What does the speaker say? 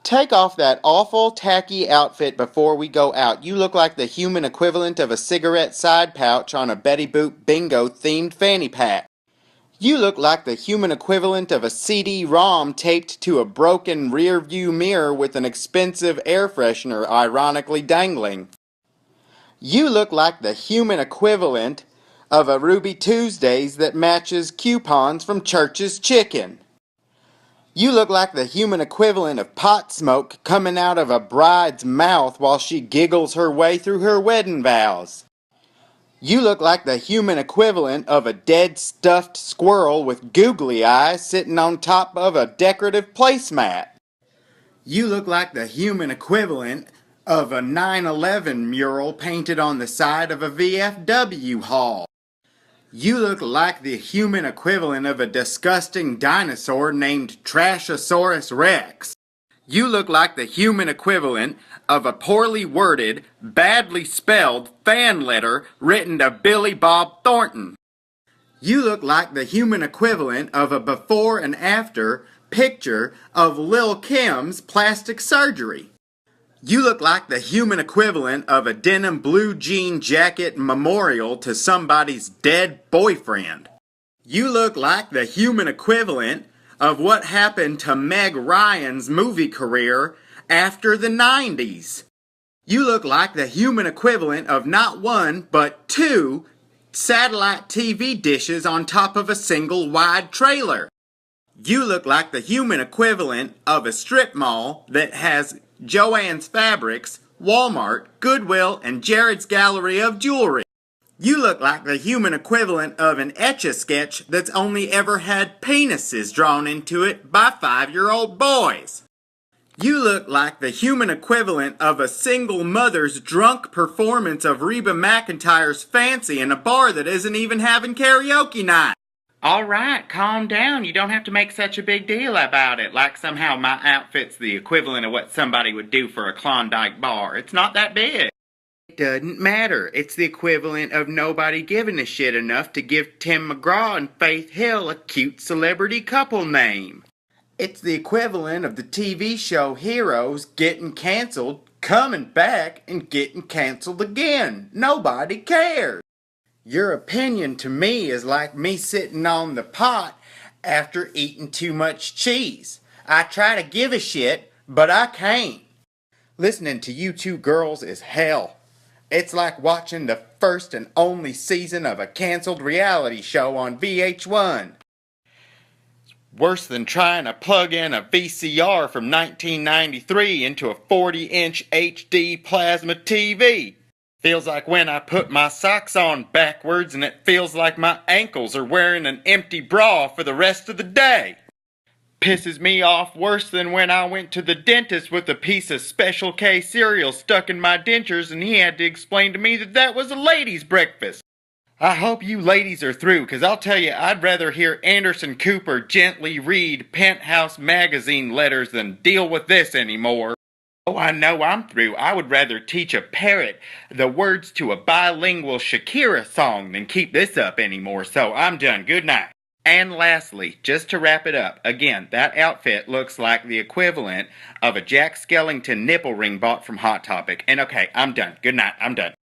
Take off that awful tacky outfit before we go out. You look like the human equivalent of a cigarette side pouch on a Betty Boop bingo themed fanny pack. You look like the human equivalent of a CD-ROM taped to a broken rear view mirror with an expensive air freshener ironically dangling. You look like the human equivalent of a Ruby Tuesdays that matches coupons from Church's Chicken. You look like the human equivalent of pot smoke coming out of a bride's mouth while she giggles her way through her wedding vows. You look like the human equivalent of a dead stuffed squirrel with googly eyes sitting on top of a decorative placemat. You look like the human equivalent of a 9/11 mural painted on the side of a VFW hall. You look like the human equivalent of a disgusting dinosaur named Trashosaurus Rex. You look like the human equivalent of a poorly worded, badly spelled fan letter written to Billy Bob Thornton. You look like the human equivalent of a before and after picture of Lil' Kim's plastic surgery. You look like the human equivalent of a denim blue jean jacket memorial to somebody's dead boyfriend. You look like the human equivalent of what happened to Meg Ryan's movie career after the 90s. You look like the human equivalent of not one, but two satellite TV dishes on top of a single wide trailer. You look like the human equivalent of a strip mall that has Joann's Fabrics, Walmart, Goodwill, and Jared's Gallery of Jewelry. You look like the human equivalent of an Etch-a-Sketch that's only ever had penises drawn into it by 5-year-old boys. You look like the human equivalent of a single mother's drunk performance of Reba McEntire's Fancy in a bar that isn't even having karaoke night. Alright, calm down. You don't have to make such a big deal about it, like somehow my outfit's the equivalent of what somebody would do for a Klondike bar. It's not that big. It doesn't matter. It's the equivalent of nobody giving a shit enough to give Tim McGraw and Faith Hill a cute celebrity couple name. It's the equivalent of the TV show Heroes getting canceled, coming back, and getting canceled again. Nobody cares. Your opinion to me is like me sitting on the pot after eating too much cheese. I try to give a shit, but I can't. Listening to you two girls is hell. It's like watching the first and only season of a canceled reality show on VH1. Worse than trying to plug in a VCR from 1993 into a 40-inch HD plasma TV. Feels like when I put my socks on backwards and it feels like my ankles are wearing an empty bra for the rest of the day. Pisses me off worse than when I went to the dentist with a piece of Special K cereal stuck in my dentures and he had to explain to me that that was a ladies' breakfast. I hope you ladies are through, because I'll tell you, I'd rather hear Anderson Cooper gently read Penthouse magazine letters than deal with this anymore. Oh, I know I'm through. I would rather teach a parrot the words to a bilingual Shakira song than keep this up anymore, so I'm done. Good night. And lastly, just to wrap it up, again, that outfit looks like the equivalent of a Jack Skellington nipple ring bought from Hot Topic. And okay, I'm done. Good night. I'm done.